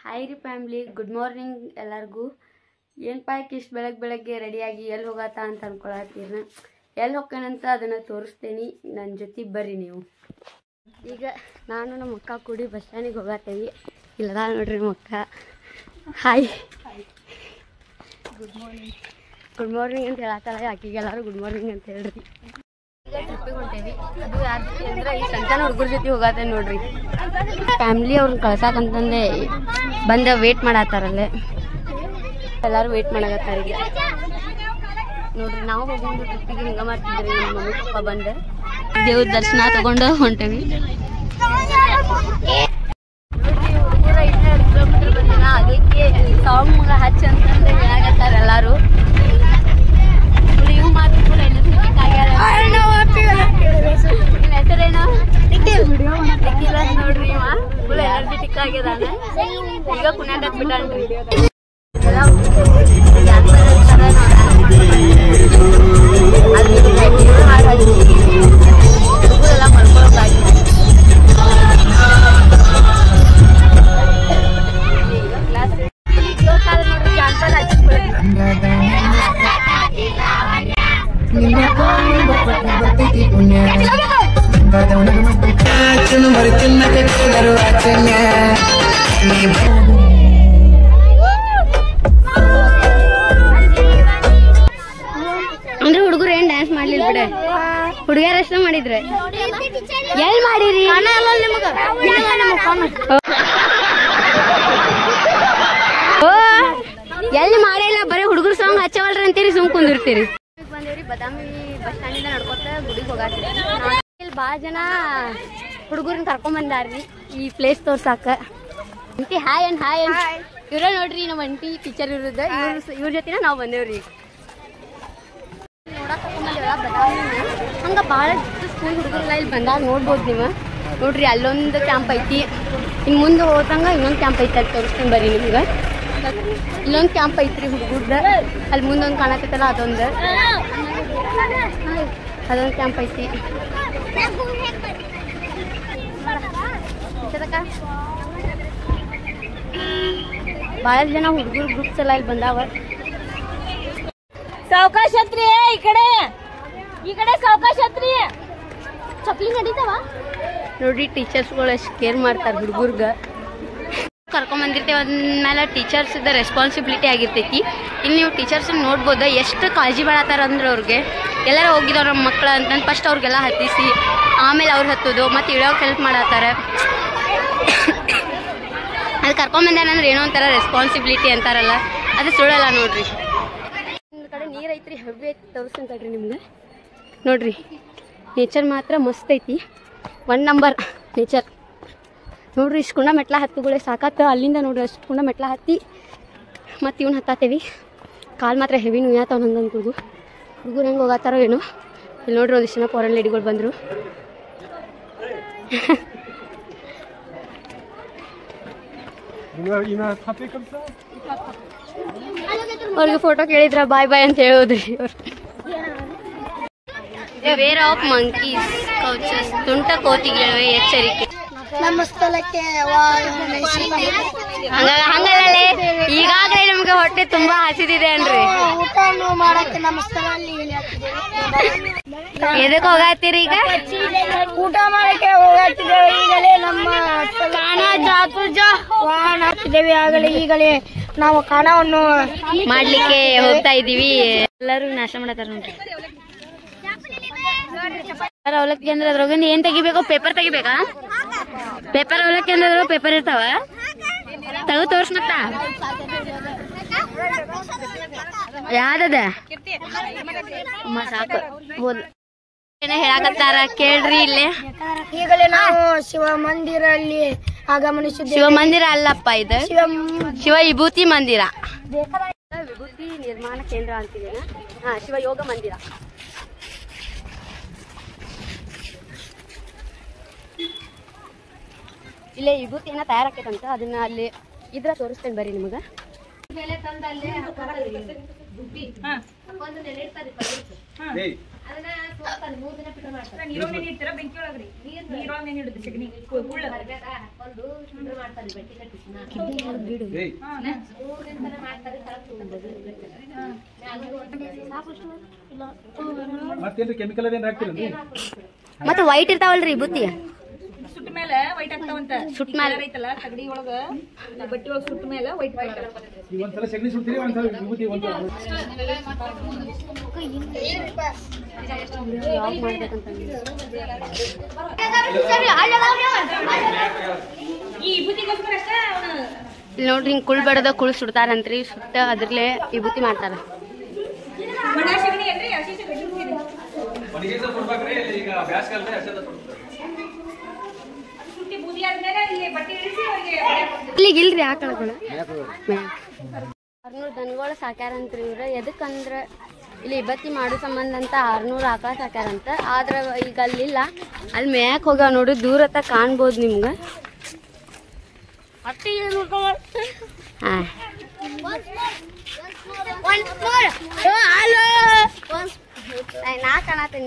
Hi ರೀ family, good morning ಎಲ್ಲರಿಗೂ. ಏನು ಪಾಯ್ಕ್ ಇಷ್ಟು ಬೆಳಗ್ಗೆ ರೆಡಿಯಾಗಿ ಎಲ್ಲಿ ಹೋಗತ್ತಾ ಅಂತ ಅನ್ಕೊಳತ್ತೀರ. ಎಲ್ಲಿ ಹೋಗ್ಕೇನಂತ ಅದನ್ನು ತೋರಿಸ್ತೀನಿ, ನನ್ನ ಜೊತೆ ಬರ್ರಿ ನೀವು. ಈಗ ನಾನು ನಮ್ಮ ಅಕ್ಕ ಕೂಡಿ ಬಸ್ ಸ್ಟ್ಯಾಂಡಿಗೆ ಹೋಗತ್ತೇವಿ. ಇಲ್ಲದ ನೋಡ್ರಿ ನಮ್ಮ ಅಕ್ಕ. ಹಾಯ್, ಗುಡ್ ಮಾರ್ನಿಂಗ್ ಅಂತ ಹೇಳತ್ತಲ್ಲ, ಆಕಿಗೆಲ್ಲರೂ ಗುಡ್ ಮಾರ್ನಿಂಗ್ ಅಂತ ಹೇಳ್ರಿ. ಈಗ ಟ್ರಿಪ್ಪಿಗೆ ಹೊಂಟೇವಿ. ಅದು ಯಾರ ಜೊತೆ ಅಂದ್ರೆ ಈ ಸಂತಾನ ಹುಡುಗರ ಜೊತೆ ಹೋಗತ್ತೆ ನೋಡ್ರಿ. ಫ್ಯಾಮಿಲಿ ಅವ್ರನ್ನ ಕಳ್ಸಾಕಂತಂದೆ ಬಂದ ವೇಟ್ ಮಾಡತ್ತಾರಲ್ಲೇ, ಎಲ್ಲರೂ ವೇಟ್ ಮಾಡಕತ್ತಾರ. ಈಗ ನೋಡ್ರಿ, ನಾವು ಹೋಗೊಂಡು ಟ್ರಿಪ್ಪಿಗೆ ಹಿಂಗ ಮಾಡ್ತಿದ್ರಿ. ನಮ್ಮ ಮಮ್ಮಿ ಪಪ್ಪ ಬಂದ ದೇವ್ರ ದರ್ಶನ ತಗೊಂಡು ಹೊಂಟೇವಿ. ಹುಡುಗರ 2 ಕಿಲೋಮೀಟರ್ ಬಂದಿಲ್ಲ, ಅದಕ್ಕೆ ಸಾಂಗ್ ಹಚ್ಚ ಅಂತಂದ್ರೆ ಹೇಳಕತ್ತಾರ ಎಲ್ಲಾರು. ಇವು ಮಾತ್ರ ಫುಲ್ ಎನರ್ಜೆಟಿಕ್ ಆಗ್ಯಾರ. ಹೆಸರೇನು ನೋಡ್ರಿ, ಇವ ಫುಲ್ ಎನರ್ಜೆಟಿಕ್ ಆಗ್ಯದಾನ. ಈಗ ಕುಣ್ಯಾಕ ಬಿಟ್ಟಾನ್ರಿ. ಎಲ್ಲ ಮಲ್ಕೊಳಕಾಗಿ ನೋಡ್ರಿ, ಜಾನ್ಪದ ಅಂದ್ರೆ ಹುಡುಗರು ಏನ್ ಡ್ಯಾನ್ಸ್ ಮಾಡ್ಲಿಲ್ಲ ಬಿಡ, ಹುಡುಗಿಯರ ಅಷ್ಟ ಮಾಡಿದ್ರೆ. ಎಲ್ಲಿ ಮಾಡಿರಿ? ಎಲ್ಲಿ ಮಾಡಿಲ್ಲ, ಬರೀ ಹುಡುಗರು ಸಾಂಗ್ ಹಚ್ಚವಲ್ರಿ ಅಂತೀರಿ, ಸುಮ್ ಕುಂದಿರ್ತೀರಿ. ಬಂದೇವ್ರಿ, ಬದಾಮಿ ಬಸ್ ಸ್ಟ್ಯಾಂಡಿಂದ ನಡ್ಕೊತ ಗುಡಿಗೆ ಹೋಗಾತ್ರಿ. ಇಲ್ಲಿ ಭಾಳ ಜನ ಹುಡುಗರನ್ನ ಕರ್ಕೊಂಡ್ ಬಂದಾರ್ರಿ ಈ ಪ್ಲೇಸ್ ತೋರ್ಸಾಕ. Aunty hi and hi and ಇವ್ರ ನೋಡ್ರಿ, ನಮ್ಮ ಅಂಟಿ ಟೀಚರ್ ಇರೋದ. ಇವ್ರ ಜೊತೆನ ನಾವು ಬಂದೇವ್ರಿ. ನೋಡಕ್ ಕರ್ಕೊಂಡ್ಬಂದೇವ ಬದಾಮಿನ. ಹಂಗ ಭಾಳ ಸ್ಕೂಲ್ ಹುಡುಗರೆಲ್ಲ ಇಲ್ಲಿ ಬಂದಾಗ ನೋಡ್ಬೋದು ನೀವು. ನೋಡ್ರಿ, ಅಲ್ಲೊಂದು ಕ್ಯಾಂಪ್ ಐತಿ, ಇನ್ನು ಮುಂದೆ ಹೋದಂಗ ಇನ್ನೊಂದು ಕ್ಯಾಂಪ್ ಐತಿ, ಅಲ್ಲಿ ತೋರಿಸ್ತೀನಿ ಬರ್ರಿ ನಿಮ್ಗೆ. ಇಲ್ಲೊಂದು ಕ್ಯಾಂಪ್ ಐತ್ರಿ ಹುಡುಗರ್ದ, ಅಲ್ಲಿ ಮುಂದೊಂದು ಕಾಣತ್ತೈತಲ್ಲ ಅದೊಂದು ಕ್ಯಾಂಪ್ ಐತಿ. ಭಾಳ ಜನ ಹುಡುಗರು ಗ್ರೂಪ್ಸ್ ಎಲ್ಲ ಇಲ್ಲಿ ಬಂದಾವ. ಸಾವಕಾಶ ಹತ್ರಿ, ಈ ಕಡೆ ಸಾವಕಾಶ ಹತ್ರಿ. ಚಪ್ಲಿ ನಡೀತಾವ ನೋಡ್ರಿ. ಟೀಚರ್ಸ್ಗಳು ಎಷ್ಟು ಕೇರ್ ಮಾಡ್ತಾರೆ ಹುಡುಗರ್ಗ. ಕರ್ಕೊಂಡ್ ಬಂದಿರ್ತೇವೆ, ಅದ್ಮೇಲೆ ಟೀಚರ್ಸ್ ರೆಸ್ಪಾನ್ಸಿಬಿಲಿಟಿ ಆಗಿರ್ತೈತಿ. ಇಲ್ಲಿ ನೀವು ಟೀಚರ್ಸ್ ನೋಡ್ಬೋದ ಎಷ್ಟು ಕಾಳಜಿ ಮಾಡತ್ತಾರ ಅಂದ್ರೆ ಅವ್ರಿಗೆ. ಎಲ್ಲಾರ ಹೋಗಿದವ್ರ ನಮ್ಮ ಮಕ್ಳು ಅಂತಂದು ಫಸ್ಟ್ ಅವ್ರಿಗೆಲ್ಲ ಹತ್ತಿಸಿ ಆಮೇಲೆ ಅವ್ರು ಹತ್ತೋದು, ಮತ್ತು ಇಳಿಯೋಕೆ ಹೆಲ್ಪ್ ಮಾಡತ್ತಾರ. ಅದು ಕರ್ಕೊಂಬಂದೇನಂದ್ರೆ ಏನೋ ಒಂಥರ ರೆಸ್ಪಾನ್ಸಿಬಿಲಿಟಿ ಅಂತಾರಲ್ಲ, ಅದು ಸುಳ್ಳಲ್ಲ ನೋಡ್ರಿ. ಒಂದು ಕಡೆ ನೀರು ಐತ್ರಿ, ಹೆವಿ ಐತಿ, ತೋರಿಸ್ತೀನಿ ತಡ್ರಿ ನಿಮ್ಗೆ. ನೋಡ್ರಿ, ನೇಚರ್ ಮಾತ್ರ ಮಸ್ತ್ ಐತಿ, 1 ನಂಬರ್ ನೇಚರ್. ನೋಡ್ರಿ, ಇಷ್ಟು ಕುಂಡ ಮೆಟ್ಲ ಹತ್ತುಗಳೇ ಸಾಕಾತ. ಅಲ್ಲಿಂದ ನೋಡ್ರಿ ಅಷ್ಟು ಕುಂಡ ಮೆಟ್ಲ ಹತ್ತಿ ಮತ್ತು ಇವ್ನು ಹತ್ತಾತೇವಿ. ಕಾಲು ಮಾತ್ರ ಹೆವಿ ನುಯ್ಯಾತಾವ ನಂಗಂತ. ಹುಡುಗರು ಹೆಂಗೆ ಹೋಗತ್ತಾರೋ ಏನೋ. ಇಲ್ಲಿ ನೋಡ್ರಿ, ಒಂದಿಷ್ಟು ಜನ ಫಾರೆನ್ ಲೇಡಿಗಳು ಬಂದರು. ಅವ್ರಿಗೆ ಫೋಟೋ ಕೇಳಿದ್ರ ಬಾಯ್ ಬಾಯ್ ಅಂತ ಹೇಳೋದ್ರಿ ಅವ್ರು. ವೇರ್ ಆಫ್ ಮಂಕೀಸ್ ಕೌಚಸ್, ತುಂಟ ಕೋತಿಗಳಿವೆ ಎಚ್ಚರಿಕೆ. ನಮ್ಮ ಸ್ಥಳಕ್ಕೆ ಹಂಗಲ್ಲೇ ಈಗಾಗಲೇ ನಮ್ಗೆ ಹೊಟ್ಟೆ ತುಂಬಾ ಹಸಿದಿದೆ ಅನ್ರಿ. ಊಟ ಮಾಡಕ್ಕೆ ನಮ್ಮ ಸ್ಥಳದಲ್ಲಿ ಎದಕ್ ಹೋಗತ್ತೀರಿ? ಈಗ ಊಟ ಮಾಡಕ್ಕೆ ಹೋಗತ್ತಿದ್ದೇವೆ. ಈಗಲೇ ನಮ್ಮ ವಾಹನ ಹಾಕಿದ್ದೇವೆ. ಈಗಲೇ ನಾವು ಖಾನವನ್ನು ಮಾಡ್ಲಿಕ್ಕೆ ಹೋಗ್ತಾ ಇದೀವಿ. ಎಲ್ಲರೂ ನಾಶ ಮಾಡತ್ತಾರ ನೋಡ್ರಿ. ಅವಲಕ್ಕಿ ಅಂದ್ರೆ ಅದ್ರೊಳಗಿಂದ ಏನ್ ತೆಗಿಬೇಕು? ಪೇಪರ್ ತೆಗಿಬೇಕಾ? ಪೇಪರ್ ಅವಲಕ್ಕಿ ಅಂದ್ರೆ ಪೇಪರ್ ಇರ್ತಾವ, ತೆಗೆದು ತೋರ್ಸ್ನತ್ತ ಯಾವ್ದದ ಸಾಕು. ಏನ ಹೇಳಕತ್ತಾರ ಕೇಳ್ರಿ. ಇಲ್ಲೇ ಈಗಲೇ ನಾವು ಶಿವಮಂದಿರಲ್ಲಿ ಆಗಮನಿಸಿದ್ದೇವೆ. ಶಿವಮಂದಿರ ಅಲ್ಲಪ್ಪ, ಇದು ಶಿವ ವಿಭೂತಿ ಮಂದಿರ, ವಿಭೂತಿ ನಿರ್ಮಾಣ ಕೇಂದ್ರ ಅಂತಿದ್ದೇನೆ. ಶಿವ ಯೋಗ ಮಂದಿರ. ಇಲ್ಲೇ ವಿಭೂತಿ ಏನೋ ತಯಾರಾಕೈತಂತ, ಅದನ್ನ ಅಲ್ಲಿ ಇದ್ರ ತೋರಿಸ್ತೇನೆ ಬರ್ರಿ ನಿಮ್ಗೆ. ಮತ್ತೆ ವೈಟ್ ಇರ್ತಾವಲ್ರಿ ಬುತ್ತಿ ಸುಟ್ಟ ಮೇಲೆ ವೈಟ್ ಆಗ್ತಾವಂತ. ಸುಟ್ಟ ಮೇಲೆ ಐತಲ್ಲ ತಗಡಿ ಒಳಗ ಬಟ್ಟಿ ಒಳಗ ಸುಟ್ಟ ಮೇಲೆ ವೈಟ್ ಒಂದ್ಸಲ ಸಗಣಿ ಸುಡ್ತೀರಿ ಒಂದ್ಸಲ ವಿಭೂತಿ ಈ ವಿಭೂತಿಗೋಸ್ಕರ ಅಷ್ಟ ಇಲ್ಲಿ ನೋಡ್ರಿ ಹಿಂಗ್ ಕುಳ್ ಬಡದ ಕುಳ್ ಸುಡ್ತಾರಂತ್ರಿ. ಸುಟ್ಟ ಅದ್ರಲ್ಲೇ ವಿಭೂತಿ ಮಾಡ್ತಾರ. ಒಣ ಸಗಣಿ ಅಲ್ರಿ ಹಸಿ ಸಗಣಿ ಸುಟ್ಟಿ ಬೂದಿ ಆದ್ಮೇಲೆ ಇಲ್ಲಿ ಬಟ್ಟೆ ಇಳಿಸಿ ಅವ್ರಿಗೆ ಇಲ್ಲಿಗೆ ಇಲ್ರಿ ಆಕಳಗಳು 600 ದನಗಳು ಸಾಕ್ಯಾರಂತ್ರಿ ಇವ್ರ. ಎದಕ್ಕಂದ್ರ ಇಲ್ಲಿ ಇಬತ್ತಿ ಮಾಡೋ ಸಂಬಂಧ ಅಂತ 600 ಆಕಳ ಸಾಕ್ಯಾರಂತ. ಆದ್ರ ಈಗ ಅಲ್ಲಿಲ್ಲ, ಅಲ್ಲಿ ಮೇಯಕ್ ಹೋಗ್ಯಾವ ನೋಡಿ. ದೂರತ್ತ ಕಾಣ್ಬೋದು ನಿಮ್ಗ. ನಾ ಕಾಣತೀನಿ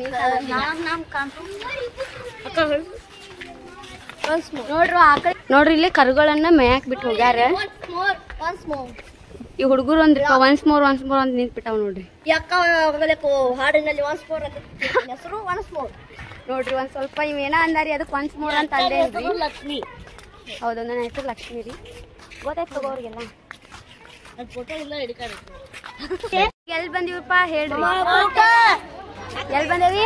ನೋಡ್ರಿ ಆಕಳ ನೋಡ್ರಿ. ಇಲ್ಲಿ ಕರುಗಳನ್ನ ಮೇಯಕ್ ಬಿಟ್ಟು ಹೋಗ್ಯಾರ. ಈ ಹುಡುಗರು ಒಂದ್ ಒನ್ಸ್ ಮೋರ್ ಅಂತ ನಿಂತ್ ಬಿಟ್ಟಾವ್ ನೋಡ್ರಿ. ಹಾಡಿನಲ್ಲಿ ಹೆಸರು ಒನ್ಸ್ ಮೋರ್ ನೋಡ್ರಿ. ಒಂದ್ ಸ್ವಲ್ಪ ಇವೇನ ಅಂದಾರಿ, ಅದಕ್ಕೆ ಒನ್ಸ್ ಮೋರ್ ಅಂತ ಅಂದೇನ್ರಿ. ಲಕ್ಷ್ಮಿ ಹೌದು, ನನ್ನ ಹೆಸರು ಲಕ್ಷ್ಮಿ ರೀ. ಗೊತ್ತಾಯ್ತು ತಗೋರಿಗೆಲ್ಲ. ಎಲ್ಲಿ ಬಂದಿವಪ್ಪ ಹೇಳ್ರಿ. ಎಲ್ಲಿ ಬಂದೇವಿ?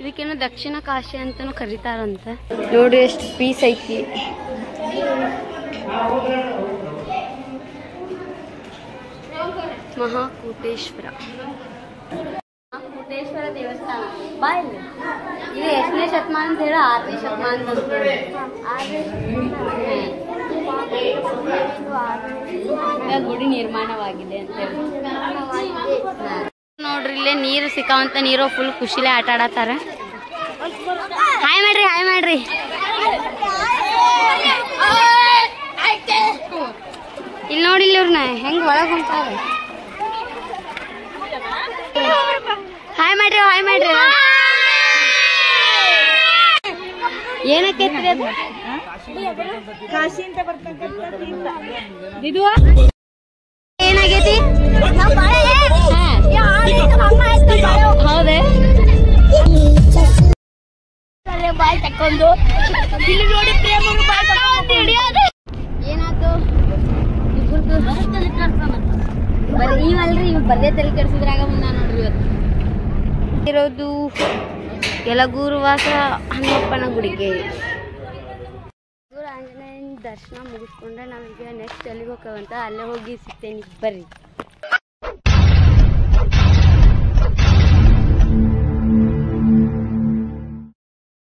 ಇದಕ್ಕೇನೋ ದಕ್ಷಿಣ ಕಾಶಿ ಅಂತಾನು ಕರೀತಾರಂತ. ನೋಡಿ ಎಷ್ಟು ಪೀಸ್ ಐತಿ. ಮಹಾಕೂಟೇಶ್ವರ ದೇವಸ್ಥಾನ ಬಾ ಇಲ್ಲಿ. ಇದು ಎಷ್ಟನೇ ಶತಮಾನ ಅಂತ ಹೇಳಿ 6ನೇ ಶತಮಾನ ಗುಡಿ ನಿರ್ಮಾಣವಾಗಿದೆ ಅಂತ ಹೇಳಿ. ನೋಡ್ರಿ ಇಲ್ಲೇ ನೀರು ಸಿಕ್ಕಾವಂತ. ನೀರು ಫುಲ್ ಖುಷಿಲೇ ಆಟ ಆಡತ್ತಾರ. ಹಾಯ್ ಮಾಡ್ರಿ, ಹಾಯ್ ಮಾಡ್ರಿ. ಇಲ್ಲಿ ನೋಡಿ ಇಲ್ಲಿ ಇವ್ರನ್ನ ಹೆಂಗ್ ಒಳಗ್ ಹೊಂಟಾರ. ಹಾಯ್ ಮಾಡ್ರಿ, ಹಾಯ್ ಮಾಡ್ರಿ. ಏನಕ್ಕೈತ್ರಿ ಅದು? ಏನಾಗೈತಿ? ಹೌದೇ? ಬಾಯ್ ತಕ್ಕೊಂಡು ಏನಾಯ್ತು? ನೀವಲ್ರಿ, ಇವ್ ಬರ್ದೇ ತಲೆ ಕೆಡ್ಸಿದ್ರಾಗ ಮುಂದ ನೋಡ್ರಿ. ಇವತ್ತು ಇರೋದು ಯಲಗೂರು ವಾಸ ಹನುಮಪ್ಪನ ಗುಡಿಗೆ. ಆಂಜನೇಯನ ದರ್ಶನ ಮುಗಿಸ್ಕೊಂಡ್ರೆ ನಾವೀಗ ನೆಕ್ಸ್ಟ್ ಎಲ್ಲಿಗೆ ಹೋಗ್ತೇವಂತ ಅಲ್ಲೇ ಹೋಗಿ ಸಿಗ್ತೇನೆ ಬರ್ರಿ.